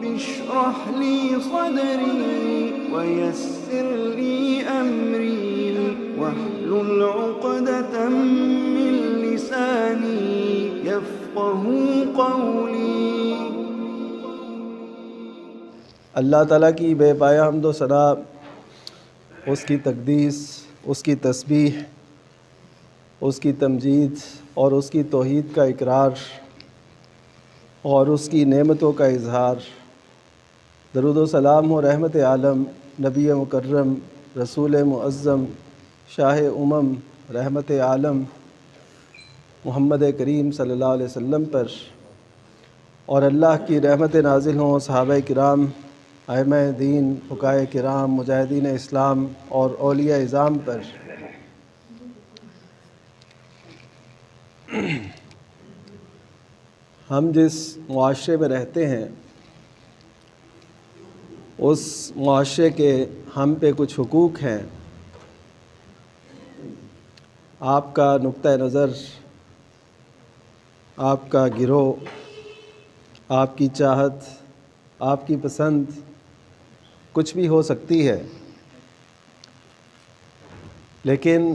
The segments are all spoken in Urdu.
اشرح لي صدري ويسر لي أمري واحلل عقدة من لساني يفقهوا قولي۔ اللہ تعالیٰ کی بے پایا حمد و ثنا، اس کی تقدیس، اس کی تسبیح، اس کی تمجید اور اس کی توحید کا اقرار اور اس کی نعمتوں کا اظہار۔ درود و سلام و رحمت عالم نبی مکرم، رسول معظم، شاہ امم، رحمت عالم محمد کریم صلی اللہ علیہ وسلم پر، اور اللہ کی رحمت نازل ہوں صحابہ کرام، ائمہ دین، فقہاء کرام، مجاہدین اسلام اور اولیاء اعظام پر۔ ہم جس معاشرے میں رہتے ہیں اس معاشرے کے ہم پہ کچھ حقوق ہیں۔ آپ کا نقطہ نظر، آپ کا گروہ، آپ کی چاہت، آپ کی پسند کچھ بھی ہو سکتی ہے، لیکن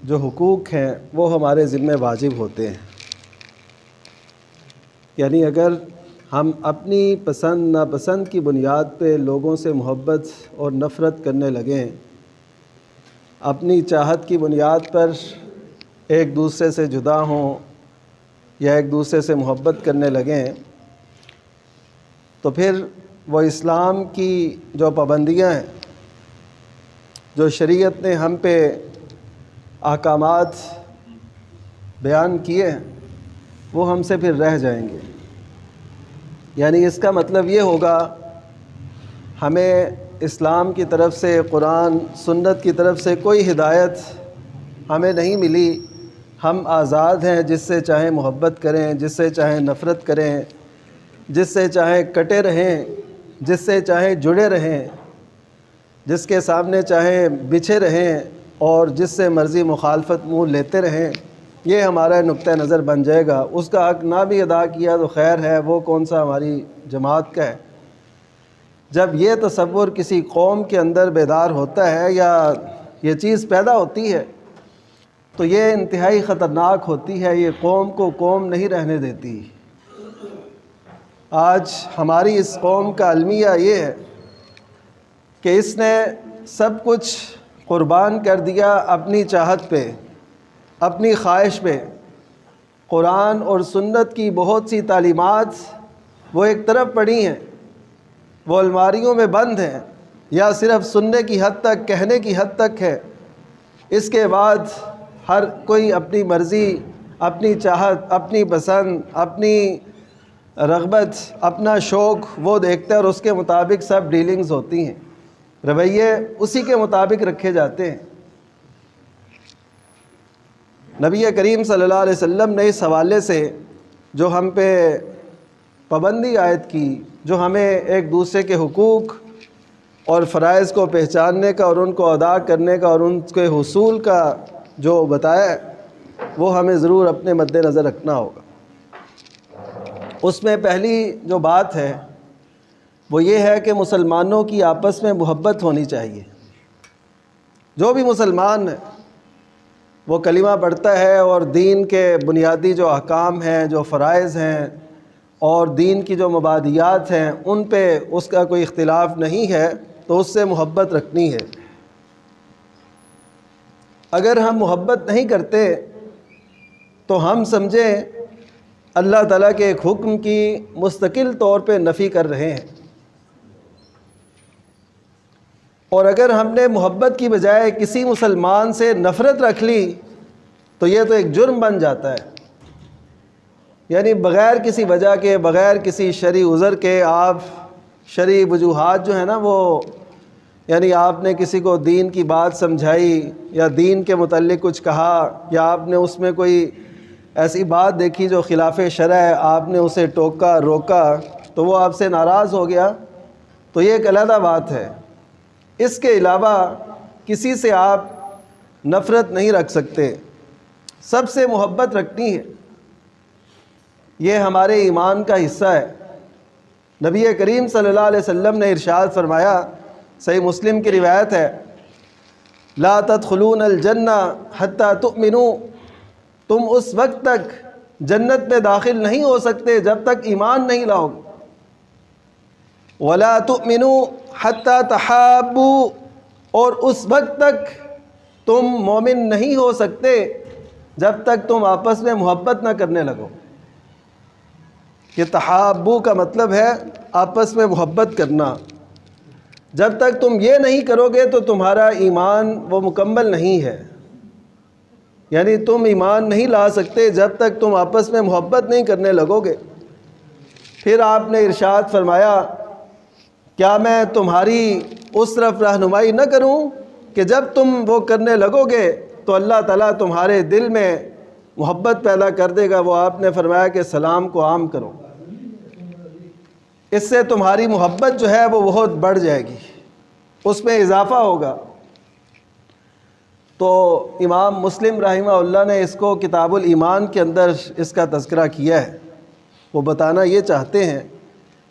جو حقوق ہیں وہ ہمارے ذمہ واجب ہوتے ہیں۔ یعنی اگر ہم اپنی پسند ناپسند کی بنیاد پہ لوگوں سے محبت اور نفرت کرنے لگیں، اپنی چاہت کی بنیاد پر ایک دوسرے سے جدا ہوں یا ایک دوسرے سے محبت کرنے لگیں، تو پھر وہ اسلام کی جو پابندیاں ہیں، جو شریعت نے ہم پہ احکامات بیان کیے ہیں، وہ ہم سے پھر رہ جائیں گے۔ یعنی اس کا مطلب یہ ہوگا ہمیں اسلام کی طرف سے، قرآن سنت کی طرف سے کوئی ہدایت ہمیں نہیں ملی۔ ہم آزاد ہیں، جس سے چاہیں محبت کریں، جس سے چاہیں نفرت کریں، جس سے چاہیں کٹے رہیں، جس سے چاہیں جڑے رہیں، جس کے سامنے چاہیں بچھے رہیں اور جس سے مرضی مخالفت منہ لیتے رہیں۔ یہ ہمارا نقطہ نظر بن جائے گا۔ اس کا حق نہ بھی ادا کیا تو خیر ہے، وہ کون سا ہماری جماعت کا ہے۔ جب یہ تصور کسی قوم کے اندر بیدار ہوتا ہے یا یہ چیز پیدا ہوتی ہے تو یہ انتہائی خطرناک ہوتی ہے، یہ قوم کو قوم نہیں رہنے دیتی۔ آج ہماری اس قوم کا المیہ یہ ہے کہ اس نے سب کچھ قربان کر دیا اپنی چاہت پہ، اپنی خواہش پہ۔ قرآن اور سنت کی بہت سی تعلیمات وہ ایک طرف پڑی ہیں، وہ الماریوں میں بند ہیں یا صرف سننے کی حد تک، کہنے کی حد تک ہے۔ اس کے بعد ہر کوئی اپنی مرضی، اپنی چاہت، اپنی پسند، اپنی رغبت، اپنا شوق وہ دیکھتا ہے اور اس کے مطابق سب ڈیلنگز ہوتی ہیں، رویے اسی کے مطابق رکھے جاتے ہیں۔ نبی کریم صلی اللہ علیہ وسلم نے اس حوالے سے جو ہم پہ پابندی عائد کی، جو ہمیں ایک دوسرے کے حقوق اور فرائض کو پہچاننے کا اور ان کو ادا کرنے کا اور ان کے حصول کا جو بتایا ہے، وہ ہمیں ضرور اپنے مد نظر رکھنا ہوگا۔ اس میں پہلی جو بات ہے وہ یہ ہے کہ مسلمانوں کی آپس میں محبت ہونی چاہیے۔ جو بھی مسلمان ہے وہ کلمہ پڑھتا ہے اور دین کے بنیادی جو احکام ہیں، جو فرائض ہیں اور دین کی جو مبادیات ہیں، ان پہ اس کا کوئی اختلاف نہیں ہے تو اس سے محبت رکھنی ہے۔ اگر ہم محبت نہیں کرتے تو ہم سمجھیں اللہ تعالیٰ کے ایک حکم کی مستقل طور پہ نفی کر رہے ہیں، اور اگر ہم نے محبت کی بجائے کسی مسلمان سے نفرت رکھ لی تو یہ تو ایک جرم بن جاتا ہے۔ یعنی بغیر کسی وجہ کے، بغیر کسی شرعی عذر کے آپ شرعی وجوہات جو ہیں نا، وہ یعنی آپ نے کسی کو دین کی بات سمجھائی یا دین کے متعلق کچھ کہا یا آپ نے اس میں کوئی ایسی بات دیکھی جو خلاف شرع ہے، آپ نے اسے ٹوکا، روکا تو وہ آپ سے ناراض ہو گیا، تو یہ ایک علیحدہ بات ہے۔ اس کے علاوہ کسی سے آپ نفرت نہیں رکھ سکتے، سب سے محبت رکھنی ہے۔ یہ ہمارے ایمان کا حصہ ہے۔ نبی کریم صلی اللہ علیہ وسلم نے ارشاد فرمایا، صحیح مسلم کی روایت ہے، لا تدخلون الجنہ حتی تؤمنوا، تم اس وقت تک جنت میں داخل نہیں ہو سکتے جب تک ایمان نہیں لاؤ گے، ولا تؤمنوا حتی تحابوا، اور اس وقت تک تم مومن نہیں ہو سکتے جب تک تم آپس میں محبت نہ کرنے لگو۔ یہ تحابو کا مطلب ہے آپس میں محبت کرنا۔ جب تک تم یہ نہیں کرو گے تو تمہارا ایمان وہ مکمل نہیں ہے، یعنی تم ایمان نہیں لا سکتے جب تک تم آپس میں محبت نہیں کرنے لگو گے۔ پھر آپ نے ارشاد فرمایا، کیا میں تمہاری اس طرف رہنمائی نہ کروں کہ جب تم وہ کرنے لگو گے تو اللہ تعالیٰ تمہارے دل میں محبت پیدا کر دے گا۔ وہ آپ نے فرمایا کہ سلام کو عام کرو، اس سے تمہاری محبت جو ہے وہ بہت بڑھ جائے گی، اس میں اضافہ ہوگا۔ تو امام مسلم رحمہ اللہ نے اس کو کتاب الایمان کے اندر اس کا تذکرہ کیا ہے۔ وہ بتانا یہ چاہتے ہیں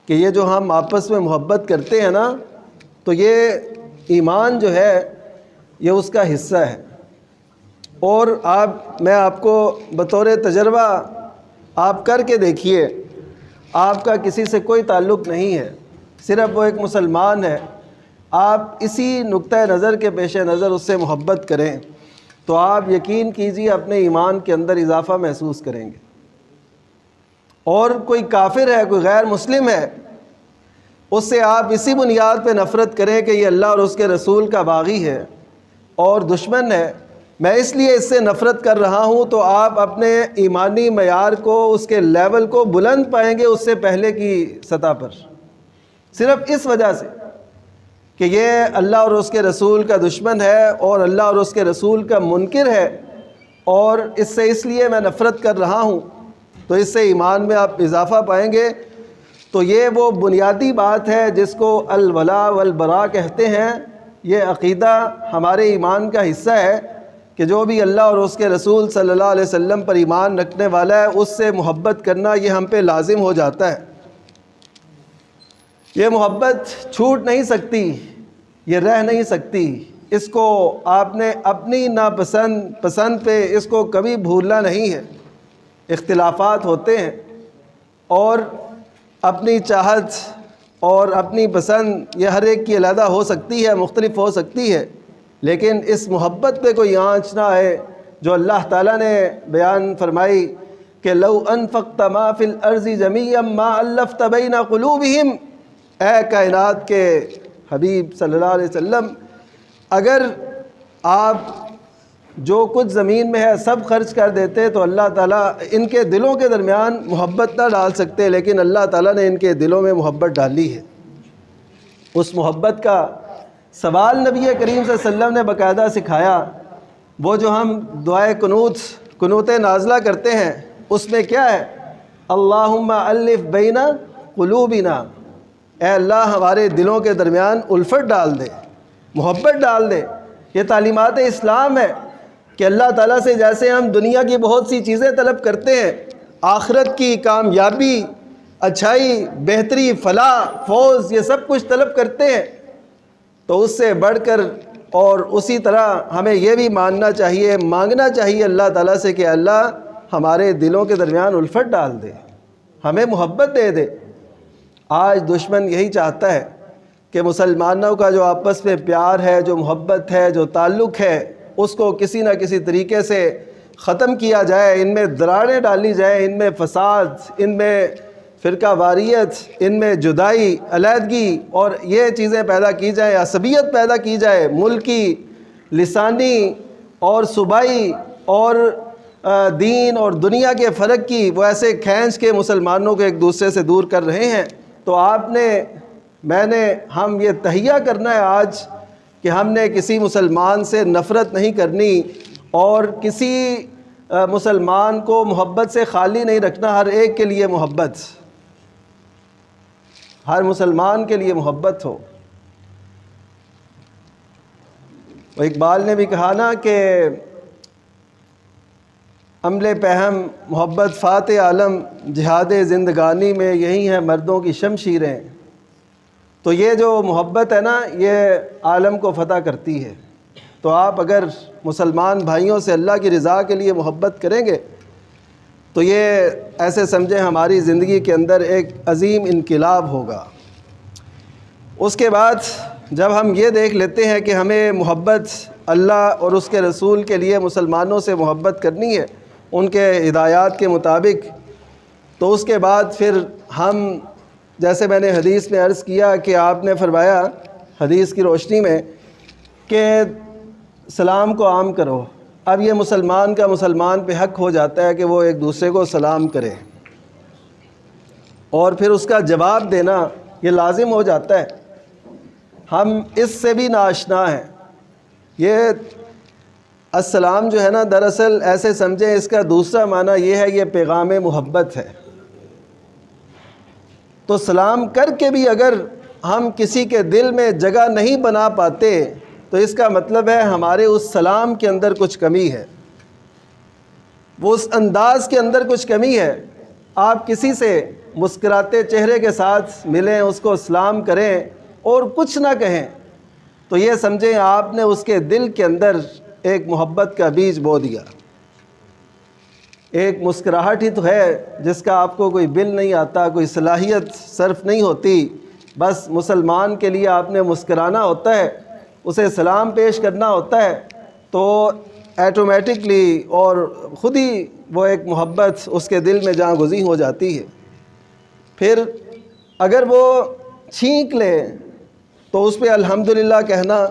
کہ یہ جو ہم آپس میں محبت کرتے ہیں نا، تو یہ ایمان جو ہے یہ اس کا حصہ ہے۔ اور میں آپ کو بطور تجربہ آپ کر کے دیکھیے، آپ کا کسی سے کوئی تعلق نہیں ہے، صرف وہ ایک مسلمان ہے، آپ اسی نقطۂ نظر کے پیش نظر اس سے محبت کریں تو آپ یقین کیجیے اپنے ایمان کے اندر اضافہ محسوس کریں گے۔ اور کوئی کافر ہے، کوئی غیر مسلم ہے، اس سے آپ اسی بنیاد پہ نفرت کریں کہ یہ اللہ اور اس کے رسول کا باغی ہے اور دشمن ہے، میں اس لیے اس سے نفرت کر رہا ہوں، تو آپ اپنے ایمانی معیار کو، اس کے لیول کو بلند پائیں گے اس سے پہلے کی سطح پر، صرف اس وجہ سے کہ یہ اللہ اور اس کے رسول کا دشمن ہے اور اللہ اور اس کے رسول کا منکر ہے، اور اس سے اس لیے میں نفرت کر رہا ہوں، تو اس سے ایمان میں آپ اضافہ پائیں گے۔ تو یہ وہ بنیادی بات ہے جس کو الولاء والبراء کہتے ہیں۔ یہ عقیدہ ہمارے ایمان کا حصہ ہے کہ جو بھی اللہ اور اس کے رسول صلی اللہ علیہ وسلم پر ایمان رکھنے والا ہے اس سے محبت کرنا یہ ہم پہ لازم ہو جاتا ہے۔ یہ محبت چھوٹ نہیں سکتی، یہ رہ نہیں سکتی، اس کو آپ نے اپنی پسند پہ اس کو کبھی بھولنا نہیں ہے۔ اختلافات ہوتے ہیں اور اپنی چاہت اور اپنی پسند یہ ہر ایک کی علیحدہ ہو سکتی ہے، مختلف ہو سکتی ہے، لیکن اس محبت پہ کوئی آنچ نہ آئے جو اللہ تعالیٰ نے بیان فرمائی کہ لو انفقت ما فی الارض جمیعا ما الفت بین قلوبہم، اے کائنات کے حبیب صلی اللہ علیہ وسلم، اگر آپ جو کچھ زمین میں ہے سب خرچ کر دیتے تو اللہ تعالیٰ ان کے دلوں کے درمیان محبت نہ ڈال سکتے، لیکن اللہ تعالیٰ نے ان کے دلوں میں محبت ڈالی ہے۔ اس محبت کا سوال نبی کریم صلی اللہ علیہ وسلم نے باقاعدہ سکھایا۔ وہ جو ہم دعائے قنوت نازلہ کرتے ہیں اس میں کیا ہے؟ اللہم الف بین قلوبنا، اے اللہ ہمارے دلوں کے درمیان الفت ڈال دے، محبت ڈال دے۔ یہ تعلیمات اسلام ہے کہ اللہ تعالیٰ سے جیسے ہم دنیا کی بہت سی چیزیں طلب کرتے ہیں، آخرت کی کامیابی، اچھائی، بہتری، فلاح، فوز، یہ سب کچھ طلب کرتے ہیں، تو اس سے بڑھ کر اور اسی طرح ہمیں یہ بھی مانگنا چاہیے اللہ تعالیٰ سے کہ اللہ ہمارے دلوں کے درمیان الفت ڈال دے، ہمیں محبت دے دے۔ آج دشمن یہی چاہتا ہے کہ مسلمانوں کا جو آپس میں پیار ہے، جو محبت ہے، جو تعلق ہے، اس کو کسی نہ کسی طریقے سے ختم کیا جائے، ان میں دراڑیں ڈالی جائیں، ان میں فساد، ان میں فرقہ واریت، ان میں جدائی، علیحدگی اور یہ چیزیں پیدا کی جائیں، عصبیت پیدا کی جائے، ملکی، لسانی اور صوبائی اور دین اور دنیا کے فرق کی وہ ایسے کھینچ کے مسلمانوں کو ایک دوسرے سے دور کر رہے ہیں۔ تو ہم یہ تہیہ کرنا ہے آج کہ ہم نے کسی مسلمان سے نفرت نہیں کرنی اور کسی مسلمان کو محبت سے خالی نہیں رکھنا، ہر ایک کے لیے محبت، ہر مسلمان کے لیے محبت ہو۔ اقبال نے بھی کہا نا کہ عمل پہم محبت فاتح عالم جہاد زندگانی میں یہی ہیں مردوں کی شمشیریں. تو یہ جو محبت ہے نا یہ عالم کو فتح کرتی ہے. تو آپ اگر مسلمان بھائیوں سے اللہ کی رضا کے لیے محبت کریں گے تو یہ ایسے سمجھیں ہماری زندگی کے اندر ایک عظیم انقلاب ہوگا. اس کے بعد جب ہم یہ دیکھ لیتے ہیں کہ ہمیں محبت اللہ اور اس کے رسول کے لیے مسلمانوں سے محبت کرنی ہے ان کے ہدایات کے مطابق، تو اس کے بعد پھر ہم جیسے میں نے حدیث میں عرض کیا کہ آپ نے فرمایا حدیث کی روشنی میں کہ سلام کو عام کرو. اب یہ مسلمان کا مسلمان پہ حق ہو جاتا ہے کہ وہ ایک دوسرے کو سلام کرے اور پھر اس کا جواب دینا یہ لازم ہو جاتا ہے. ہم اس سے بھی ناآشنا ہیں. یہ السلام جو ہے نا دراصل ایسے سمجھیں اس کا دوسرا معنی یہ ہے یہ پیغام محبت ہے. تو سلام کر کے بھی اگر ہم کسی کے دل میں جگہ نہیں بنا پاتے تو اس کا مطلب ہے ہمارے اس سلام کے اندر کچھ کمی ہے، وہ اس انداز کے اندر کچھ کمی ہے. آپ کسی سے مسکراتے چہرے کے ساتھ ملیں، اس کو سلام کریں اور کچھ نہ کہیں تو یہ سمجھیں آپ نے اس کے دل کے اندر ایک محبت کا بیج بو دیا. ایک مسکراہٹ ہی تو ہے جس کا آپ کو کوئی بل نہیں آتا، کوئی صلاحیت صرف نہیں ہوتی، بس مسلمان کے لیے آپ نے مسکرانا ہوتا ہے، اسے سلام پیش کرنا ہوتا ہے تو ایٹومیٹکلی اور خود ہی وہ ایک محبت اس کے دل میں جہاں گزی ہو جاتی ہے. پھر اگر وہ چھینک لے تو اس پہ الحمدللہ کہنا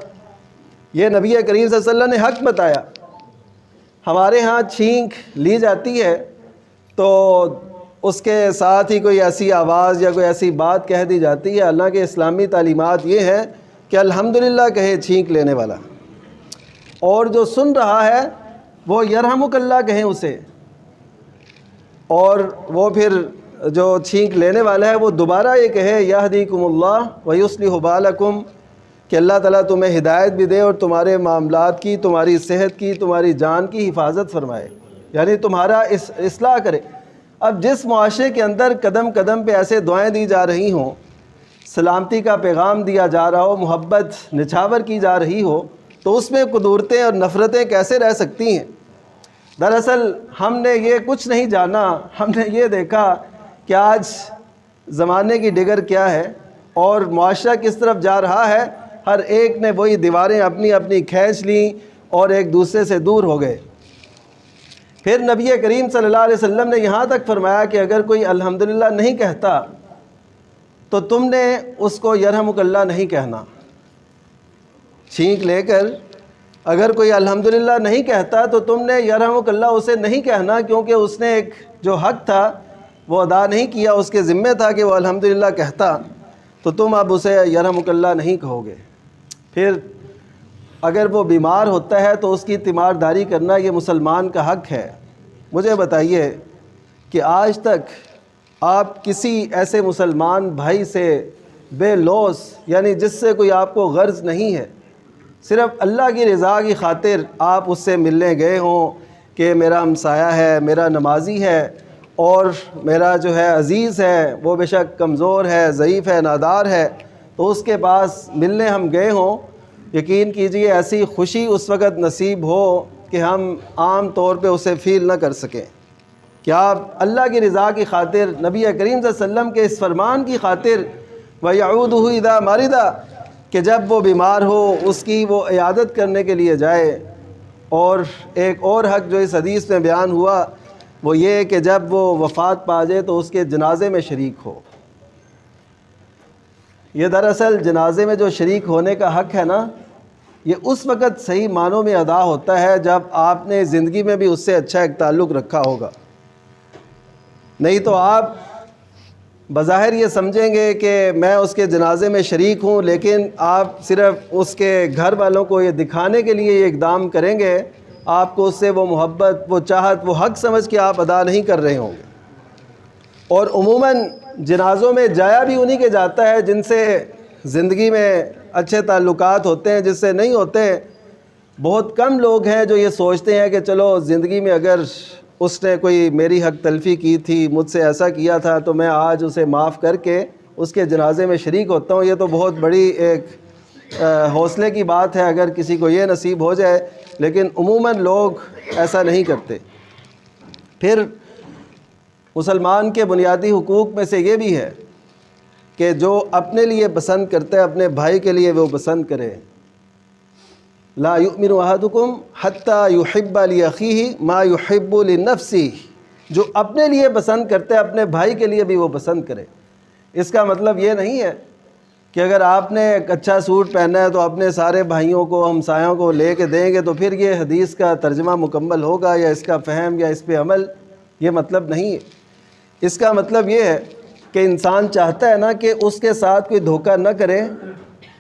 یہ نبی کریم صلی اللہ علیہ وسلم نے حق بتایا. ہمارے ہاں چھینک لی جاتی ہے تو اس کے ساتھ ہی کوئی ایسی آواز یا کوئی ایسی بات کہہ دی جاتی ہے. اللہ کے اسلامی تعلیمات یہ ہیں کہ الحمدللہ کہے چھینک لینے والا، اور جو سن رہا ہے وہ یرحمک اللہ کہیں اسے، اور وہ پھر جو چھینک لینے والا ہے وہ دوبارہ یہ کہے یہدیکم اللہ ویصلح بالکم، کہ اللہ تعالیٰ تمہیں ہدایت بھی دے اور تمہارے معاملات کی، تمہاری صحت کی، تمہاری جان کی حفاظت فرمائے، یعنی تمہارا اصلاح کرے. اب جس معاشرے کے اندر قدم قدم پہ ایسے دعائیں دی جا رہی ہوں، سلامتی کا پیغام دیا جا رہا ہو، محبت نچھاور کی جا رہی ہو، تو اس میں قدورتیں اور نفرتیں کیسے رہ سکتی ہیں؟ دراصل ہم نے یہ کچھ نہیں جانا، ہم نے یہ دیکھا کہ آج زمانے کی ڈگر کیا ہے اور معاشرہ کس طرف جا رہا ہے. ہر ایک نے وہی دیواریں اپنی اپنی کھینچ لیں اور ایک دوسرے سے دور ہو گئے. پھر نبی کریم صلی اللہ علیہ وسلم نے یہاں تک فرمایا کہ اگر کوئی الحمدللہ نہیں کہتا تو تم نے اس کو یرحمک اللہ نہیں کہنا. چھینک لے کر اگر کوئی الحمدللہ نہیں کہتا تو تم نے یرحمک اللہ اسے نہیں کہنا، کیونکہ اس نے ایک جو حق تھا وہ ادا نہیں کیا، اس کے ذمہ تھا کہ وہ الحمدللہ کہتا، تو تم اب اسے یرحمک اللہ نہیں کہو گے. پھر اگر وہ بیمار ہوتا ہے تو اس کی تیمارداری کرنا یہ مسلمان کا حق ہے. مجھے بتائیے کہ آج تک آپ کسی ایسے مسلمان بھائی سے بے لوث، یعنی جس سے کوئی آپ کو غرض نہیں ہے، صرف اللہ کی رضا کی خاطر آپ اس سے ملنے گئے ہوں کہ میرا ہمسایہ ہے، میرا نمازی ہے اور میرا جو ہے عزیز ہے، وہ بے شک کمزور ہے، ضعیف ہے، نادار ہے، تو اس کے پاس ملنے ہم گئے ہوں، یقین کیجئے ایسی خوشی اس وقت نصیب ہو کہ ہم عام طور پہ اسے فیل نہ کر سکیں. کہ آپ اللہ کی رضا کی خاطر، نبی کریم صلی اللہ علیہ وسلم کے اس فرمان کی خاطر وَيَعُودُهُ إِذَا مَرِضَ، کہ جب وہ بیمار ہو اس کی وہ عیادت کرنے کے لیے جائے. اور ایک اور حق جو اس حدیث میں بیان ہوا وہ یہ کہ جب وہ وفات پا جائے تو اس کے جنازے میں شریک ہو. یہ دراصل جنازے میں جو شریک ہونے کا حق ہے نا، یہ اس وقت صحیح معنوں میں ادا ہوتا ہے جب آپ نے زندگی میں بھی اس سے اچھا ایک تعلق رکھا ہوگا. نہیں تو آپ بظاہر یہ سمجھیں گے کہ میں اس کے جنازے میں شریک ہوں، لیکن آپ صرف اس کے گھر والوں کو یہ دکھانے کے لیے یہ اقدام کریں گے. آپ کو اس سے وہ محبت، وہ چاہت، وہ حق سمجھ کے آپ ادا نہیں کر رہے ہوں گے. اور عموماً جنازوں میں جایا بھی انہی کے جاتا ہے جن سے زندگی میں اچھے تعلقات ہوتے ہیں، جس سے نہیں ہوتے. بہت کم لوگ ہیں جو یہ سوچتے ہیں کہ چلو زندگی میں اگر اس نے کوئی میری حق تلفی کی تھی، مجھ سے ایسا کیا تھا، تو میں آج اسے معاف کر کے اس کے جنازے میں شریک ہوتا ہوں، یہ تو بہت بڑی ایک حوصلے کی بات ہے اگر کسی کو یہ نصیب ہو جائے، لیکن عموماً لوگ ایسا نہیں کرتے۔ پھر مسلمان کے بنیادی حقوق میں سے یہ بھی ہے کہ جو اپنے لیے پسند کرتا ہے اپنے بھائی کے لیے وہ پسند کرے۔ لا یؤمن احدکم حتی یحب لاخیہ ما یحب لنفسہ، جو اپنے لیے پسند کرتا ہے اپنے بھائی کے لیے بھی وہ پسند کرے۔ اس کا مطلب یہ نہیں ہے کہ اگر آپ نے ایک اچھا سوٹ پہنا ہے تو اپنے سارے بھائیوں کو ہمسایوں کو لے کے دیں گے تو پھر یہ حدیث کا ترجمہ مکمل ہوگا یا اس کا فہم یا اس پہ عمل، یہ مطلب نہیں ہے۔ اس کا مطلب یہ ہے کہ انسان چاہتا ہے نا کہ اس کے ساتھ کوئی دھوکہ نہ کرے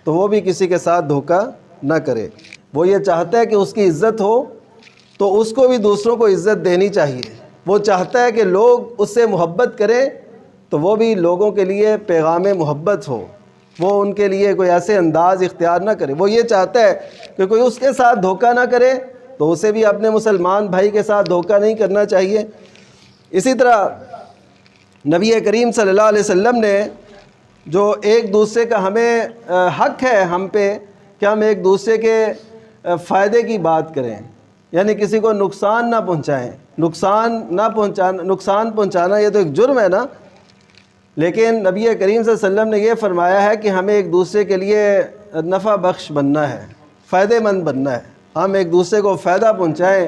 تو وہ بھی کسی کے ساتھ دھوکہ نہ کرے۔ وہ یہ چاہتا ہے کہ اس کی عزت ہو تو اس کو بھی دوسروں کو عزت دینی چاہیے۔ وہ چاہتا ہے کہ لوگ اس سے محبت کریں تو وہ بھی لوگوں کے لیے پیغام محبت ہو، وہ ان کے لیے کوئی ایسے انداز اختیار نہ کرے۔ وہ یہ چاہتا ہے کہ کوئی اس کے ساتھ دھوکہ نہ کرے تو اسے بھی اپنے مسلمان بھائی کے ساتھ دھوکہ نہیں کرنا چاہیے۔ اسی طرح نبی کریم صلی اللہ علیہ وسلم نے جو ایک دوسرے کا ہمیں حق ہے ہم پہ کہ ہم ایک دوسرے کے فائدے کی بات کریں، یعنی کسی کو نقصان نہ پہنچائیں۔ نقصان پہنچانا یہ تو ایک جرم ہے نا، لیکن نبی کریم صلی اللہ علیہ وسلم نے یہ فرمایا ہے کہ ہمیں ایک دوسرے کے لیے نفع بخش بننا ہے، فائدہ مند بننا ہے، ہم ایک دوسرے کو فائدہ پہنچائیں۔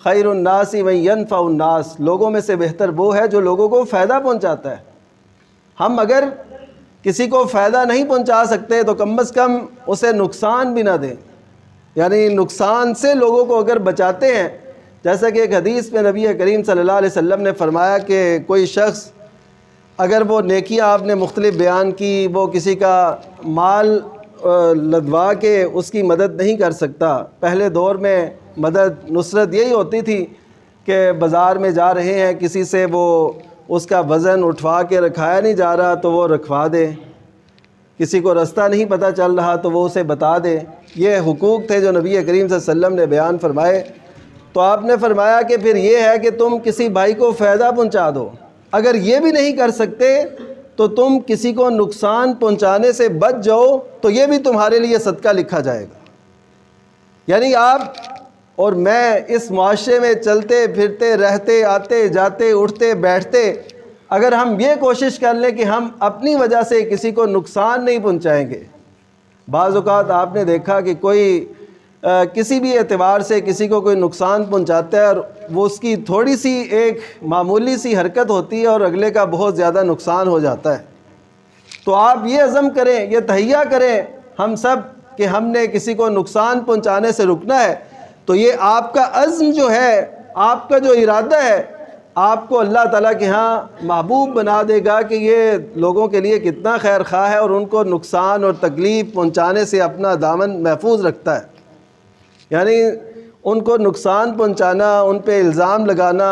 خیر الناس من ینفع الناس، لوگوں میں سے بہتر وہ ہے جو لوگوں کو فائدہ پہنچاتا ہے۔ ہم اگر کسی کو فائدہ نہیں پہنچا سکتے تو کم از کم اسے نقصان بھی نہ دیں، یعنی نقصان سے لوگوں کو اگر بچاتے ہیں۔ جیسا کہ ایک حدیث میں نبی کریم صلی اللہ علیہ وسلم نے فرمایا کہ کوئی شخص اگر وہ نیکیاں آپ نے مختلف بیان کی، وہ کسی کا مال لدوا کے اس کی مدد نہیں کر سکتا۔ پہلے دور میں مدد نصرت یہی ہوتی تھی کہ بازار میں جا رہے ہیں، کسی سے وہ اس کا وزن اٹھوا کے رکھایا نہیں جا رہا تو وہ رکھوا دے، کسی کو رستہ نہیں پتہ چل رہا تو وہ اسے بتا دے۔ یہ حقوق تھے جو نبی کریم صلی اللہ علیہ وسلم نے بیان فرمائے۔ تو آپ نے فرمایا کہ پھر یہ ہے کہ تم کسی بھائی کو فائدہ پہنچا دو، اگر یہ بھی نہیں کر سکتے تو تم کسی کو نقصان پہنچانے سے بچ جاؤ تو یہ بھی تمہارے لیے صدقہ لکھا جائے گا۔ یعنی آپ اور میں اس معاشرے میں چلتے پھرتے رہتے آتے جاتے اٹھتے بیٹھتے اگر ہم یہ کوشش کر لیں کہ ہم اپنی وجہ سے کسی کو نقصان نہیں پہنچائیں گے۔ بعض اوقات آپ نے دیکھا کہ کوئی کسی بھی اعتبار سے کسی کو کوئی نقصان پہنچاتا ہے اور وہ اس کی تھوڑی سی ایک معمولی سی حرکت ہوتی ہے اور اگلے کا بہت زیادہ نقصان ہو جاتا ہے۔ تو آپ یہ عزم کریں، یہ تہیہ کریں ہم سب کہ ہم نے کسی کو نقصان پہنچانے سے رکنا ہے، تو یہ آپ کا عزم جو ہے، آپ کا جو ارادہ ہے، آپ کو اللہ تعالیٰ کے ہاں محبوب بنا دے گا کہ یہ لوگوں کے لیے کتنا خیر خواہ ہے اور ان کو نقصان اور تکلیف پہنچانے سے اپنا دامن محفوظ رکھتا ہے۔ یعنی ان کو نقصان پہنچانا، ان پہ الزام لگانا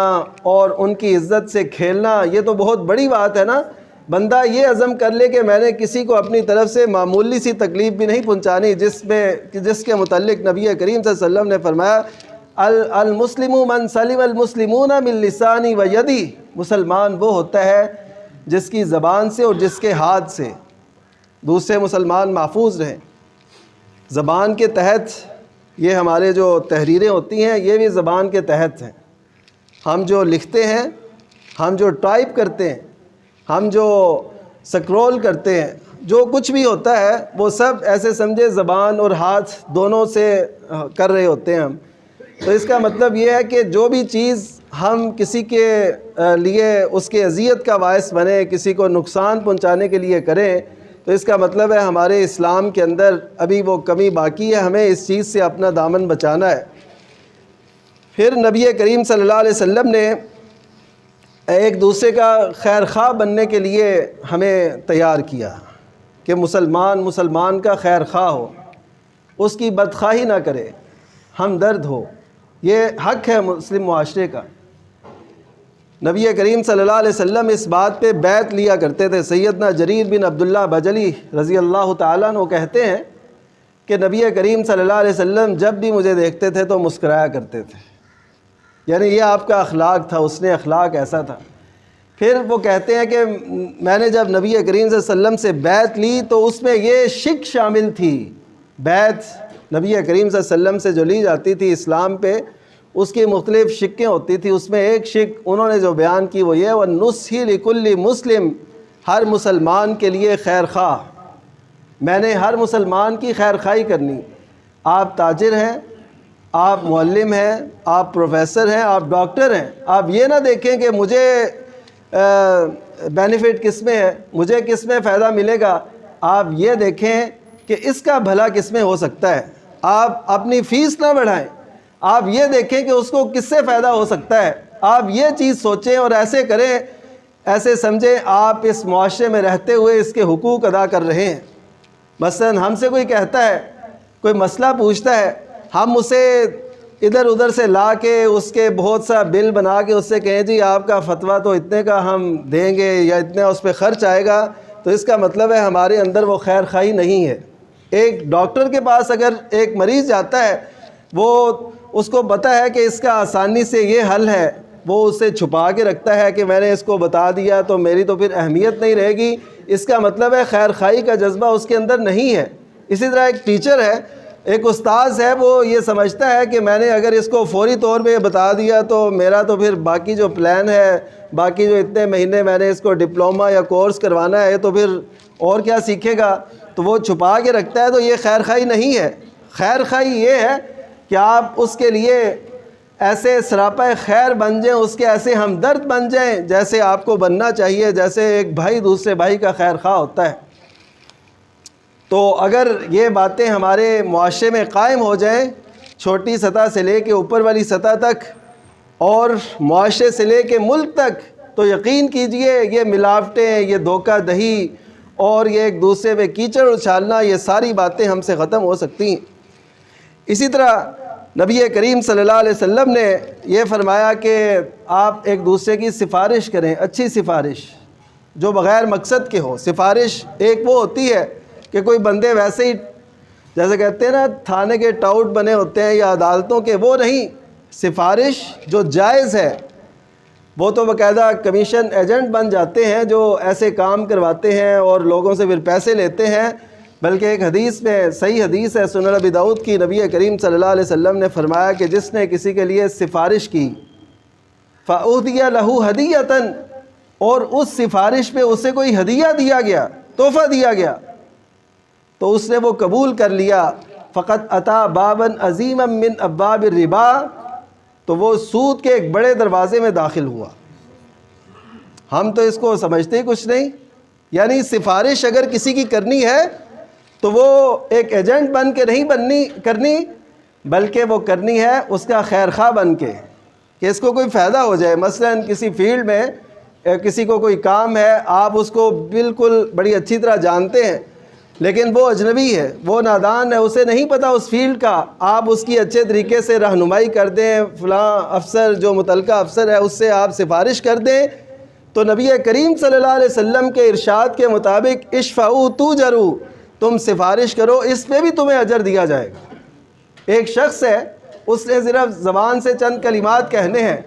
اور ان کی عزت سے کھیلنا، یہ تو بہت بڑی بات ہے نا۔ بندہ یہ عزم کر لے کہ میں نے کسی کو اپنی طرف سے معمولی سی تکلیف بھی نہیں پہنچانی، جس کے متعلق نبی کریم صلی اللہ علیہ وسلم نے فرمایا المسلم من سلم المسلمون من لسانی و یدی، مسلمان وہ ہوتا ہے جس کی زبان سے اور جس کے ہاتھ سے دوسرے مسلمان محفوظ رہیں۔ زبان کے تحت یہ ہمارے جو تحریریں ہوتی ہیں یہ بھی زبان کے تحت ہیں۔ ہم جو لکھتے ہیں، ہم جو ٹائپ کرتے ہیں، ہم جو سکرول کرتے ہیں، جو کچھ بھی ہوتا ہے وہ سب ایسے سمجھے زبان اور ہاتھ دونوں سے کر رہے ہوتے ہیں ہم۔ تو اس کا مطلب یہ ہے کہ جو بھی چیز ہم کسی کے لیے اس کے اذیت کا باعث بنے، کسی کو نقصان پہنچانے کے لیے کریں، تو اس کا مطلب ہے ہمارے اسلام کے اندر ابھی وہ کمی باقی ہے، ہمیں اس چیز سے اپنا دامن بچانا ہے۔ پھر نبی کریم صلی اللہ علیہ وسلم نے ایک دوسرے کا خیر خواہ بننے کے لیے ہمیں تیار کیا کہ مسلمان کا خیر خواہ ہو، اس کی بدخواہی نہ کرے، ہمدرد ہو، یہ حق ہے مسلم معاشرے کا۔ نبی کریم صلی اللہ علیہ وسلم اس بات پہ بیعت لیا کرتے تھے۔ سیدنا جریر بن عبداللہ بجلی رضی اللہ تعالیٰ عنہ کہتے ہیں کہ نبی کریم صلی اللہ علیہ وسلم جب بھی مجھے دیکھتے تھے تو مسکرایا کرتے تھے۔ یعنی یہ آپ کا اخلاق تھا، اس نے اخلاق ایسا تھا۔ پھر وہ کہتے ہیں کہ میں نے جب نبی کریم صلی اللہ علیہ وسلم سے بیعت لی تو اس میں یہ شک شامل تھی۔ بیعت نبی کریم صلی اللہ علیہ وسلم سے جو لی جاتی تھی اسلام پہ، اس کی مختلف شکیں ہوتی تھی۔ اس میں ایک شک انہوں نے جو بیان کی وہ یہ وَالنُّصْحِ لِكُلِّ مُسْلِم، ہر مسلمان کے لیے خیر خواہ، میں نے ہر مسلمان کی خیر خواہی کرنی۔ آپ تاجر ہیں، آپ معلم ہیں، آپ پروفیسر ہیں، آپ ڈاکٹر ہیں، آپ یہ نہ دیکھیں کہ مجھے بینیفٹ کس میں ہے، مجھے کس میں فائدہ ملے گا، آپ یہ دیکھیں کہ اس کا بھلا کس میں ہو سکتا ہے۔ آپ اپنی فیس نہ بڑھائیں، آپ یہ دیکھیں کہ اس کو کس سے فائدہ ہو سکتا ہے۔ آپ یہ چیز سوچیں اور ایسے کریں، ایسے سمجھیں آپ اس معاشرے میں رہتے ہوئے اس کے حقوق ادا کر رہے ہیں۔ مثلا ہم سے کوئی کہتا ہے، کوئی مسئلہ پوچھتا ہے، ہم اسے ادھر ادھر سے لا کے اس کے بہت سا بل بنا کے اس سے کہیں جی آپ کا فتویٰ تو اتنے کا ہم دیں گے یا اتنا اس پہ خرچ آئے گا، تو اس کا مطلب ہے ہمارے اندر وہ خیر خواہی نہیں ہے۔ ایک ڈاکٹر کے پاس اگر ایک مریض جاتا ہے، وہ اس کو پتہ ہے کہ اس کا آسانی سے یہ حل ہے، وہ اسے چھپا کے رکھتا ہے کہ میں نے اس کو بتا دیا تو میری تو پھر اہمیت نہیں رہے گی، اس کا مطلب ہے خیر خواہی کا جذبہ اس کے اندر نہیں ہے۔ اسی طرح ایک ٹیچر ہے، ایک استاذ ہے، وہ یہ سمجھتا ہے کہ میں نے اگر اس کو فوری طور پہ بتا دیا تو میرا تو پھر باقی جو پلان ہے، باقی جو اتنے مہینے میں نے اس کو ڈپلومہ یا کورس کروانا ہے تو پھر اور کیا سیکھے گا، تو وہ چھپا کے رکھتا ہے۔ تو یہ خیر خواہی نہیں ہے۔ خیر خواہی یہ ہے کہ آپ اس کے لیے ایسے سراپا خیر بن جائیں، اس کے ایسے ہمدرد بن جائیں جیسے آپ کو بننا چاہیے، جیسے ایک بھائی دوسرے بھائی کا خیر خواہ ہوتا ہے۔ تو اگر یہ باتیں ہمارے معاشرے میں قائم ہو جائیں، چھوٹی سطح سے لے کے اوپر والی سطح تک اور معاشرے سے لے کے ملک تک، تو یقین کیجئے یہ ملاوٹیں، یہ دھوکہ دہی اور یہ ایک دوسرے پہ کیچڑ اچھالنا، یہ ساری باتیں ہم سے ختم ہو سکتی ہیں۔ اسی طرح نبی کریم صلی اللہ علیہ وسلم نے یہ فرمایا کہ آپ ایک دوسرے کی سفارش کریں، اچھی سفارش جو بغیر مقصد کے ہو۔ سفارش ایک وہ ہوتی ہے کہ کوئی بندے ویسے ہی جیسے کہتے ہیں نا تھانے کے ٹاؤٹ بنے ہوتے ہیں یا عدالتوں کے، وہ نہیں۔ سفارش جو جائز ہے، وہ تو باقاعدہ کمیشن ایجنٹ بن جاتے ہیں جو ایسے کام کرواتے ہیں اور لوگوں سے پھر پیسے لیتے ہیں۔ بلکہ ایک حدیث میں، صحیح حدیث ہے سنن ابی داؤد کی، نبی کریم صلی اللہ علیہ وسلم نے فرمایا کہ جس نے کسی کے لیے سفارش کی فَأُوتِيَ لَهُ هَدِيَّةً، اور اس سفارش پہ اسے کوئی ہدیہ دیا گیا، تحفہ دیا گیا، تو اس نے وہ قبول کر لیا، فقط اتا بابًا عظیما من ابواب الربا، تو وہ سود کے ایک بڑے دروازے میں داخل ہوا۔ ہم تو اس کو سمجھتے ہی کچھ نہیں۔ یعنی سفارش اگر کسی کی کرنی ہے تو وہ ایک ایجنٹ بن کے نہیں کرنی، بلکہ وہ کرنی ہے اس کا خیر خواہ بن کے، کہ اس کو کوئی فائدہ ہو جائے۔ مثلا کسی فیلڈ میں کسی کو کوئی کام ہے، آپ اس کو بالکل بڑی اچھی طرح جانتے ہیں، لیکن وہ اجنبی ہے، وہ نادان ہے، اسے نہیں پتہ اس فیلڈ کا، آپ اس کی اچھے طریقے سے رہنمائی کر دیں، فلاں افسر جو متعلقہ افسر ہے اس سے آپ سفارش کر دیں، تو نبی کریم صلی اللہ علیہ وسلم کے ارشاد کے مطابق اشفعوا تؤجروا، تم سفارش کرو، اس پہ بھی تمہیں اجر دیا جائے گا۔ ایک شخص ہے، اس نے صرف زبان سے چند کلمات کہنے ہیں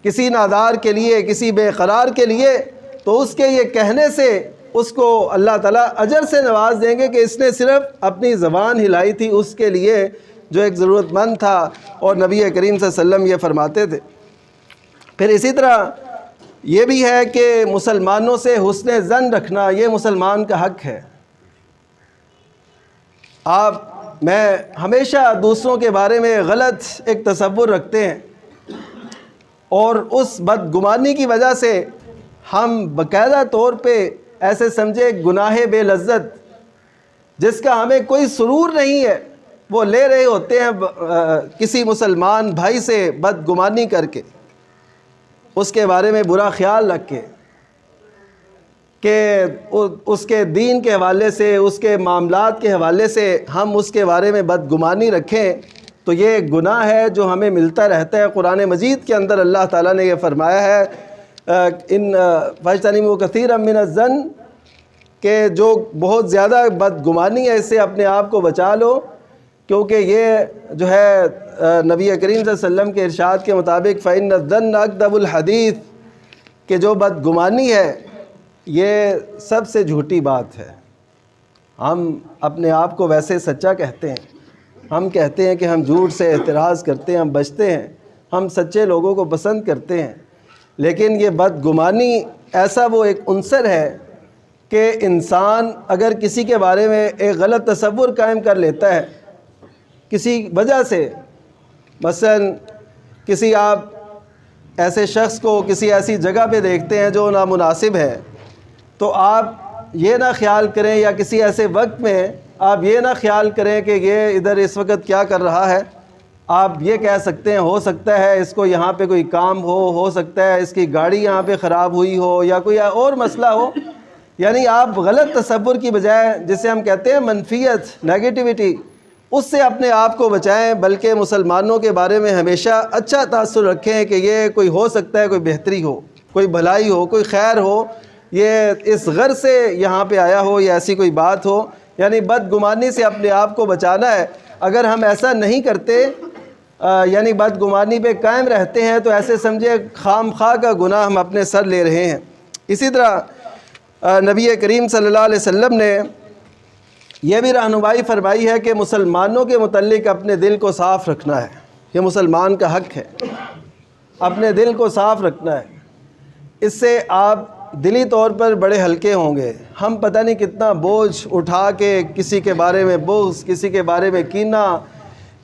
کسی نادار کے لیے، کسی بے قرار کے لیے، تو اس کے یہ کہنے سے اس کو اللہ تعالیٰ اجر سے نواز دیں گے کہ اس نے صرف اپنی زبان ہلائی تھی اس کے لیے جو ایک ضرورت مند تھا، اور نبی کریم صلی اللہ علیہ وسلم یہ فرماتے تھے۔ پھر اسی طرح یہ بھی ہے کہ مسلمانوں سے حسن ظن رکھنا یہ مسلمان کا حق ہے۔ میں ہمیشہ دوسروں کے بارے میں غلط ایک تصور رکھتے ہیں، اور اس بدگمانی کی وجہ سے ہم باقاعدہ طور پہ ایسے سمجھے گناہ بے لذت جس کا ہمیں کوئی سرور نہیں ہے، وہ لے رہے ہوتے ہیں کسی مسلمان بھائی سے بدگمانی کر کے، اس کے بارے میں برا خیال رکھ کے، کہ اس کے دین کے حوالے سے، اس کے معاملات کے حوالے سے ہم اس کے بارے میں بدگمانی رکھیں، تو یہ گناہ ہے جو ہمیں ملتا رہتا ہے۔ قرآن مجید کے اندر اللہ تعالیٰ نے یہ فرمایا ہے فَاجْتَنِبُوا كَثِيرًا مِّنَ الظَّنِّ، کہ جو بہت زیادہ بدگمانی ہے اس سے اپنے آپ کو بچا لو۔ کیونکہ یہ جو ہے نبی کریم صلی اللہ علیہ وسلم کے ارشاد کے مطابق فَإِنَّ الظَّنَّ أَكْذَبُ الْحَدِيثِ کہ جو بدگمانی ہے یہ سب سے جھوٹی بات ہے۔ ہم اپنے آپ کو ویسے سچا کہتے ہیں، ہم کہتے ہیں کہ ہم جھوٹ سے احتراز کرتے ہیں، ہم بچتے ہیں، ہم سچے لوگوں کو پسند کرتے ہیں، لیکن یہ بدگمانی ایسا وہ ایک عنصر ہے کہ انسان اگر کسی کے بارے میں ایک غلط تصور قائم کر لیتا ہے کسی وجہ سے، مثلا کسی آپ ایسے شخص کو کسی ایسی جگہ پہ دیکھتے ہیں جو نامناسب ہے، تو آپ یہ نہ خیال کریں، یا کسی ایسے وقت میں آپ یہ نہ خیال کریں کہ یہ ادھر اس وقت کیا کر رہا ہے، آپ یہ کہہ سکتے ہیں ہو سکتا ہے اس کو یہاں پہ کوئی کام ہو سکتا ہے اس کی گاڑی یہاں پہ خراب ہوئی ہو، یا کوئی اور مسئلہ ہو۔ یعنی آپ غلط تصور کی بجائے، جسے ہم کہتے ہیں منفیت، نیگیٹیوٹی، اس سے اپنے آپ کو بچائیں، بلکہ مسلمانوں کے بارے میں ہمیشہ اچھا تاثر رکھیں کہ یہ کوئی ہو سکتا ہے کوئی بہتری ہو، کوئی بھلائی ہو، کوئی خیر ہو، یہ اس غرض سے یہاں پہ آیا ہو، یا ایسی کوئی بات ہو۔ یعنی بدگمانی سے اپنے آپ کو بچانا ہے۔ اگر ہم ایسا نہیں کرتے، یعنی بدگمانی پہ قائم رہتے ہیں، تو ایسے سمجھے خام خواہ کا گناہ ہم اپنے سر لے رہے ہیں۔ اسی طرح نبی کریم صلی اللہ علیہ وسلم نے یہ بھی رہنمائی فرمائی ہے کہ مسلمانوں کے متعلق اپنے دل کو صاف رکھنا ہے، یہ مسلمان کا حق ہے، اپنے دل کو صاف رکھنا ہے۔ اس سے آپ دلی طور پر بڑے ہلکے ہوں گے۔ ہم پتہ نہیں کتنا بوجھ اٹھا کے کسی کے بارے میں بغض، کسی کے بارے میں کینہ،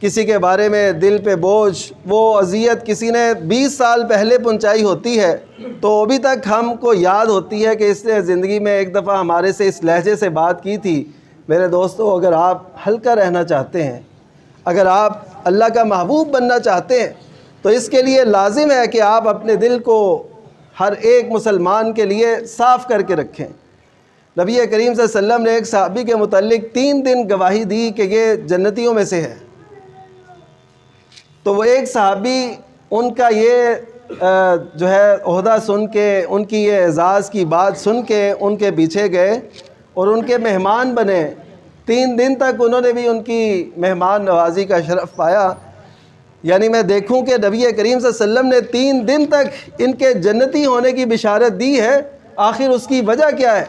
کسی کے بارے میں دل پہ بوجھ، وہ اذیت کسی نے 20 سال پہلے پہنچائی ہوتی ہے تو ابھی تک ہم کو یاد ہوتی ہے کہ اس نے زندگی میں ایک دفعہ ہمارے سے اس لہجے سے بات کی تھی۔ میرے دوستو، اگر آپ ہلکا رہنا چاہتے ہیں، اگر آپ اللہ کا محبوب بننا چاہتے ہیں، تو اس کے لیے لازم ہے کہ آپ اپنے دل کو ہر ایک مسلمان کے لیے صاف کر کے رکھیں۔ نبی کریم صلی اللہ علیہ وسلم نے ایک صحابی کے متعلق 3 دن گواہی دی کہ یہ جنتیوں میں سے ہے، تو وہ ایک صحابی ان کا یہ جو ہے عہدہ سن کے، ان کی یہ اعزاز کی بات سن کے ان کے پیچھے گئے اور ان کے مہمان بنے۔ 3 دن تک انہوں نے بھی ان کی مہمان نوازی کا شرف پایا۔ یعنی میں دیکھوں کہ نبی کریم صلی اللہ علیہ وسلم نے 3 دن تک ان کے جنتی ہونے کی بشارت دی ہے، آخر اس کی وجہ کیا ہے؟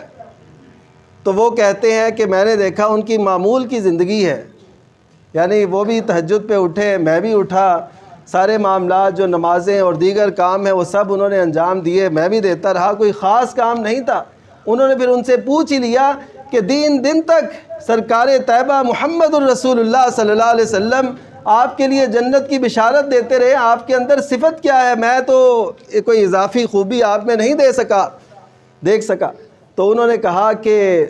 تو وہ کہتے ہیں کہ میں نے دیکھا ان کی معمول کی زندگی ہے، یعنی وہ بھی تہجد پہ اٹھے، میں بھی اٹھا، سارے معاملات جو نمازیں اور دیگر کام ہیں وہ سب انہوں نے انجام دیے، میں بھی دیتا رہا، کوئی خاص کام نہیں تھا۔ انہوں نے پھر ان سے پوچھ ہی لیا کہ 3 دن تک سرکار طیبہ محمد الرسول اللہ صلی اللہ علیہ وسلم آپ کے لیے جنت کی بشارت دیتے رہے، آپ کے اندر صفت کیا ہے؟ میں تو کوئی اضافی خوبی آپ میں نہیں دیکھ سکا۔ تو انہوں نے کہا کہ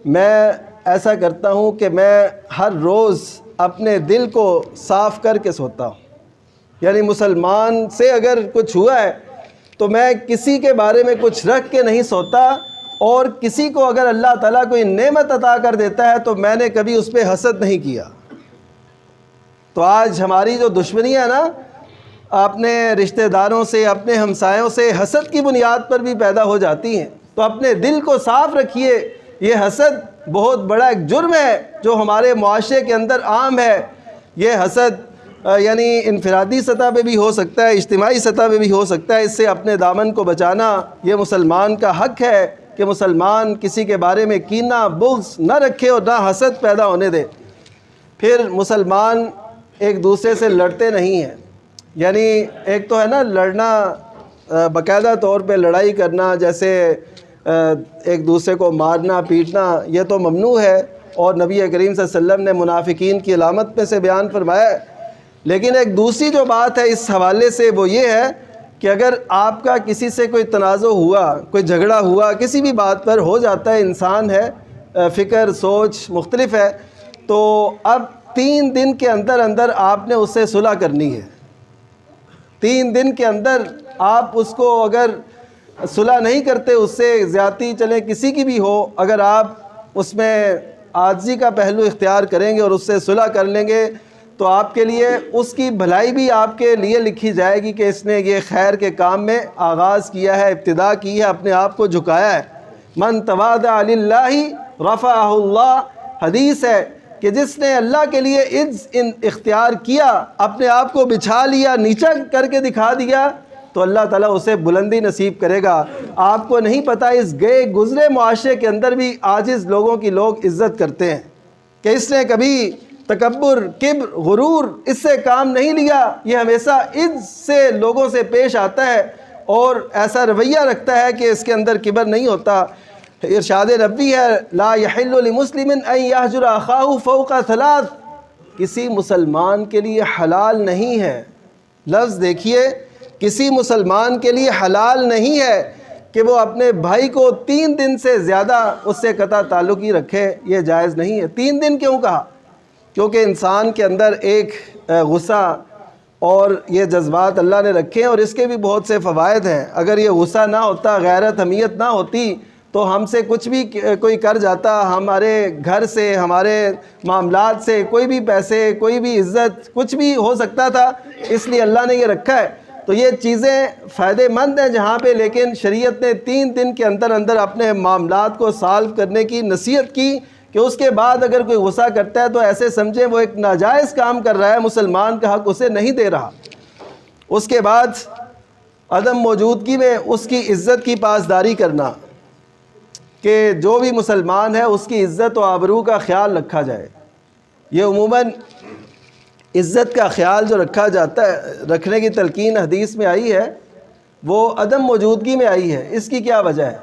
میں ایسا کرتا ہوں کہ میں ہر روز اپنے دل کو صاف کر کے سوتا ہوں، یعنی مسلمان سے اگر کچھ ہوا ہے تو میں کسی کے بارے میں کچھ رکھ کے نہیں سوتا، اور کسی کو اگر اللہ تعالیٰ کوئی نعمت عطا کر دیتا ہے تو میں نے کبھی اس پہ حسد نہیں کیا۔ تو آج ہماری جو دشمنیاں نا اپنے رشتہ داروں سے، اپنے ہمسایوں سے حسد کی بنیاد پر بھی پیدا ہو جاتی ہیں، تو اپنے دل کو صاف رکھیے۔ یہ حسد بہت بڑا ایک جرم ہے جو ہمارے معاشرے کے اندر عام ہے۔ یہ حسد یعنی انفرادی سطح پہ بھی ہو سکتا ہے، اجتماعی سطح پہ بھی ہو سکتا ہے۔ اس سے اپنے دامن کو بچانا یہ مسلمان کا حق ہے کہ مسلمان کسی کے بارے میں کینہ، بغض نہ رکھے اور نہ حسد پیدا ہونے دے۔ پھر مسلمان ایک دوسرے سے لڑتے نہیں ہیں، یعنی ایک تو ہے نا لڑنا، باقاعدہ طور پہ لڑائی کرنا، جیسے ایک دوسرے کو مارنا پیٹنا، یہ تو ممنوع ہے اور نبی کریم صلی اللہ علیہ وسلم نے منافقین کی علامت میں سے بیان فرمایا ہے۔ لیکن ایک دوسری جو بات ہے اس حوالے سے وہ یہ ہے کہ اگر آپ کا کسی سے کوئی تنازع ہوا، کوئی جھگڑا ہوا، کسی بھی بات پر ہو جاتا ہے، انسان ہے، فکر سوچ مختلف ہے، تو اب 3 دن کے اندر آپ نے اس سے صلح کرنی ہے۔ 3 دن کے اندر آپ اس کو اگر صلح نہیں کرتے، اس سے زیادتی چلے کسی کی بھی ہو، اگر آپ اس میں عاجزی کا پہلو اختیار کریں گے اور اس سے صلح کر لیں گے تو آپ کے لیے اس کی بھلائی بھی آپ کے لیے لکھی جائے گی کہ اس نے یہ خیر کے کام میں آغاز کیا ہے، ابتدا کی ہے، اپنے آپ کو جھکایا ہے۔ من تواضع للہ رفعہ اللہ، حدیث ہے کہ جس نے اللہ کے لیے عز اختیار کیا، اپنے آپ کو بچھا لیا، نیچا کر کے دکھا دیا، تو اللہ تعالیٰ اسے بلندی نصیب کرے گا۔ آپ کو نہیں پتہ اس گئے گزرے معاشرے کے اندر بھی عاجز لوگوں کی لوگ عزت کرتے ہیں کہ اس نے کبھی تکبر، کبر، غرور اس سے کام نہیں لیا، یہ ہمیشہ عز سے لوگوں سے پیش آتا ہے اور ایسا رویہ رکھتا ہے کہ اس کے اندر کبر نہیں ہوتا۔ ارشاد نبوی ہے، لا یحل لمسلم ان یہجر اخاہ فوق ثلاث، کسی مسلمان کے لیے حلال نہیں ہے، لفظ دیکھیے، کسی مسلمان کے لیے حلال نہیں ہے کہ وہ اپنے بھائی کو 3 دن سے زیادہ اس سے قطع تعلق ہی رکھے، یہ جائز نہیں ہے۔ 3 دن کیوں کہا؟ کیونکہ انسان کے اندر ایک غصہ اور یہ جذبات اللہ نے رکھے ہیں اور اس کے بھی بہت سے فوائد ہیں۔ اگر یہ غصہ نہ ہوتا، غیرت حمیت نہ ہوتی، تو ہم سے کچھ بھی کوئی کر جاتا، ہمارے گھر سے، ہمارے معاملات سے کوئی بھی پیسے، کوئی بھی عزت، کچھ بھی ہو سکتا تھا، اس لیے اللہ نے یہ رکھا ہے۔ تو یہ چیزیں فائدہ مند ہیں جہاں پہ، لیکن شریعت نے 3 دن کے اندر اندر اپنے معاملات کو سالو کرنے کی نصیحت کی کہ اس کے بعد اگر کوئی غصہ کرتا ہے تو ایسے سمجھیں وہ ایک ناجائز کام کر رہا ہے، مسلمان کا حق اسے نہیں دے رہا۔ اس کے بعد عدم موجودگی میں اس کی عزت کی پاسداری کرنا، کہ جو بھی مسلمان ہے اس کی عزت و آبرو کا خیال رکھا جائے۔ یہ عموماً عزت کا خیال جو رکھا جاتا ہے، رکھنے کی تلقین حدیث میں آئی ہے، وہ عدم موجودگی میں آئی ہے۔ اس کی کیا وجہ ہے؟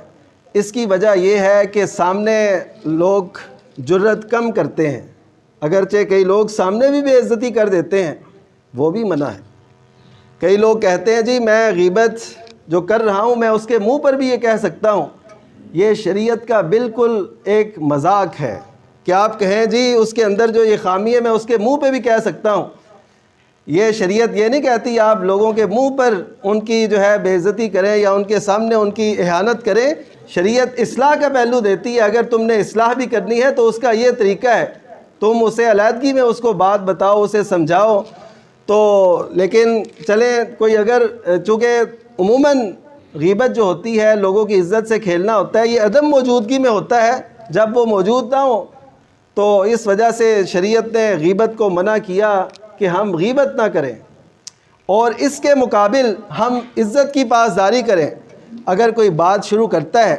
اس کی وجہ یہ ہے کہ سامنے لوگ جرت کم کرتے ہیں، اگرچہ کئی لوگ سامنے بھی بے عزتی کر دیتے ہیں، وہ بھی منع ہے۔ کئی لوگ کہتے ہیں جی میں غیبت جو کر رہا ہوں میں اس کے منہ پر بھی یہ کہہ سکتا ہوں، یہ شریعت کا بالکل ایک مذاق ہے کہ آپ کہیں جی اس کے اندر جو یہ خامی ہے میں اس کے منہ پہ بھی کہہ سکتا ہوں۔ یہ شریعت یہ نہیں کہتی آپ لوگوں کے منہ پر ان کی جو ہے بے عزتی کریں یا ان کے سامنے ان کی اہانت کریں۔ شریعت اصلاح کا پہلو دیتی ہے، اگر تم نے اصلاح بھی کرنی ہے تو اس کا یہ طریقہ ہے، تم اسے علیحدگی میں اس کو بات بتاؤ، اسے سمجھاؤ۔ تو لیکن چلیں کوئی اگر، چونکہ عموماً غیبت جو ہوتی ہے لوگوں کی عزت سے کھیلنا ہوتا ہے، یہ عدم موجودگی میں ہوتا ہے، جب وہ موجود نہ ہو، تو اس وجہ سے شریعت نے غیبت کو منع کیا کہ ہم غیبت نہ کریں اور اس کے مقابل ہم عزت کی پاسداری کریں۔ اگر کوئی بات شروع کرتا ہے،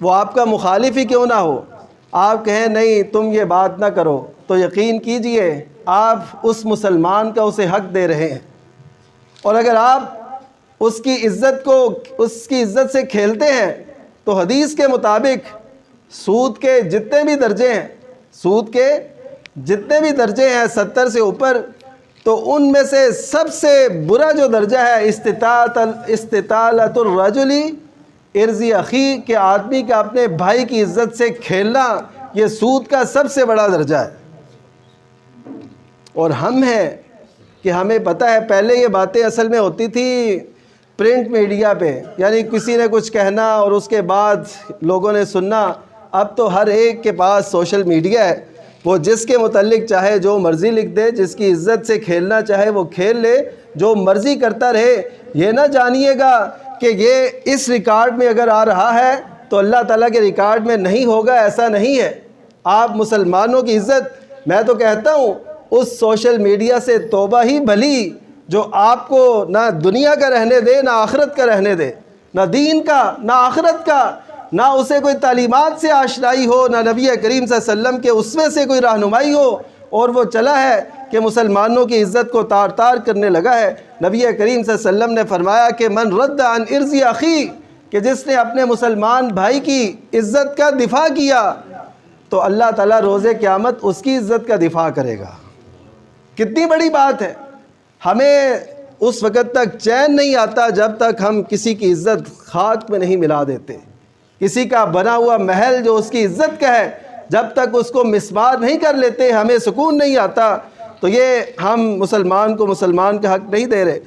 وہ آپ کا مخالف ہی کیوں نہ ہو، آپ کہیں نہیں تم یہ بات نہ کرو، تو یقین کیجئے آپ اس مسلمان کا اسے حق دے رہے ہیں۔ اور اگر آپ اس کی عزت سے کھیلتے ہیں تو حدیث کے مطابق سود کے جتنے بھی درجے ہیں، 70 سے اوپر، تو ان میں سے سب سے برا جو درجہ ہے استطالۃ الرجل عرض اخی، کہ آدمی کا اپنے بھائی کی عزت سے کھیلنا، یہ سود کا سب سے بڑا درجہ ہے۔ اور ہم ہیں کہ ہمیں پتہ ہے، پہلے یہ باتیں اصل میں ہوتی تھی پرنٹ میڈیا پہ، یعنی کسی نے کچھ کہنا اور اس کے بعد لوگوں نے سننا۔ اب تو ہر ایک کے پاس سوشل میڈیا ہے، وہ جس کے متعلق چاہے جو مرضی لکھ دے، جس کی عزت سے کھیلنا چاہے وہ کھیل لے، جو مرضی کرتا رہے۔ یہ نہ جانیے گا کہ یہ اس ریکارڈ میں اگر آ رہا ہے تو اللہ تعالیٰ کے ریکارڈ میں نہیں ہوگا، ایسا نہیں ہے۔ آپ مسلمانوں کی عزت، میں تو کہتا ہوں اس سوشل میڈیا سے توبہ ہی بھلی جو آپ کو نہ دنیا کا رہنے دے، نہ آخرت کا رہنے دے، نہ دین کا، نہ آخرت کا، نہ اسے کوئی تعلیمات سے آشنائی ہو، نہ نبی کریم صلی اللہ علیہ وسلم کے اسوے سے کوئی رہنمائی ہو، اور وہ چلا ہے کہ مسلمانوں کی عزت کو تار تار کرنے لگا ہے۔ نبی کریم صلی اللہ علیہ وسلم نے فرمایا کہ من رد عن عرض اخی، کہ جس نے اپنے مسلمان بھائی کی عزت کا دفاع کیا تو اللہ تعالیٰ روز قیامت اس کی عزت کا دفاع کرے گا۔ کتنی بڑی بات ہے۔ ہمیں اس وقت تک چین نہیں آتا جب تک ہم کسی کی عزت خاک میں نہیں ملا دیتے۔ کسی کا بنا ہوا محل جو اس کی عزت کا ہے، جب تک اس کو مسمار نہیں کر لیتے ہمیں سکون نہیں آتا۔ تو یہ ہم مسلمان کو مسلمان کا حق نہیں دے رہے۔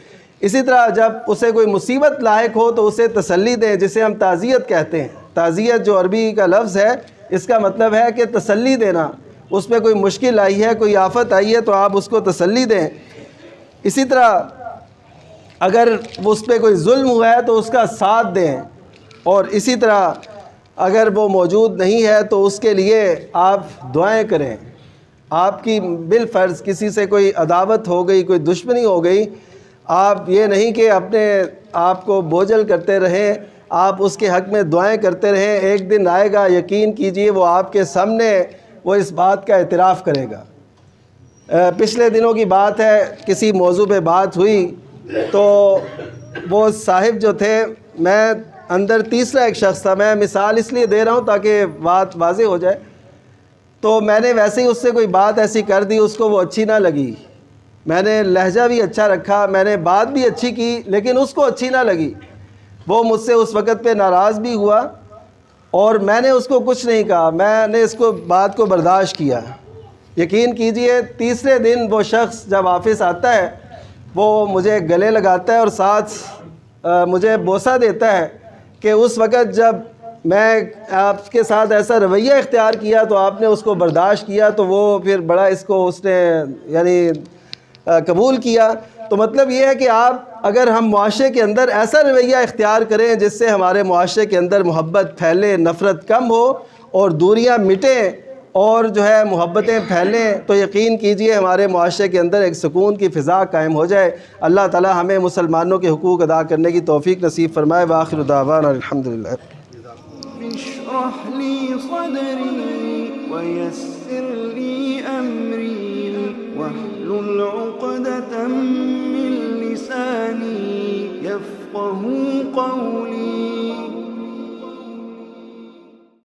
اسی طرح جب اسے کوئی مصیبت لاحق ہو تو اسے تسلی دیں، جسے ہم تعزیت کہتے ہیں۔ تعزیت جو عربی کا لفظ ہے، اس کا مطلب ہے کہ تسلی دینا۔ اس میں کوئی مشکل آئی ہے، کوئی آفت آئی ہے تو آپ اس کو تسلی دیں۔ اسی طرح اگر اس پہ کوئی ظلم ہوا ہے تو اس کا ساتھ دیں، اور اسی طرح اگر وہ موجود نہیں ہے تو اس کے لیے آپ دعائیں کریں۔ آپ کی بالفرض کسی سے کوئی عداوت ہو گئی، کوئی دشمنی ہو گئی، آپ یہ نہیں کہ اپنے آپ کو بوجھل کرتے رہیں، آپ اس کے حق میں دعائیں کرتے رہیں. ایک دن آئے گا، یقین کیجئے وہ آپ کے سامنے وہ اس بات کا اعتراف کرے گا. پچھلے دنوں کی بات ہے، کسی موضوع پہ بات ہوئی تو وہ صاحب جو تھے، میں اندر تیسرا ایک شخص تھا، میں مثال اس لیے دے رہا ہوں تاکہ بات واضح ہو جائے. تو میں نے ویسے ہی اس سے کوئی بات ایسی کر دی، اس کو وہ اچھی نہ لگی. میں نے لہجہ بھی اچھا رکھا، میں نے بات بھی اچھی کی، لیکن اس کو اچھی نہ لگی. وہ مجھ سے اس وقت پہ ناراض بھی ہوا اور میں نے اس کو کچھ نہیں کہا، میں نے اس کو بات کو برداشت کیا. یقین کیجئے تیسرے دن وہ شخص جب آفس آتا ہے، وہ مجھے گلے لگاتا ہے اور ساتھ مجھے بوسہ دیتا ہے کہ اس وقت جب میں آپ کے ساتھ ایسا رویہ اختیار کیا تو آپ نے اس کو برداشت کیا، تو وہ پھر بڑا اس کو اس نے یعنی قبول کیا. تو مطلب یہ ہے کہ آپ اگر ہم معاشرے کے اندر ایسا رویہ اختیار کریں جس سے ہمارے معاشرے کے اندر محبت پھیلے، نفرت کم ہو اور دوریاں مٹیں اور جو ہے محبتیں پھیلیں، تو یقین کیجئے ہمارے معاشرے کے اندر ایک سکون کی فضا قائم ہو جائے. اللہ تعالی ہمیں مسلمانوں کے حقوق ادا کرنے کی توفیق نصیب فرمائے. وآخر دعوانا الحمدللہ. اشرح لي صدري ويسر لي أمري واحلل عقدة من لساني يفقه قولي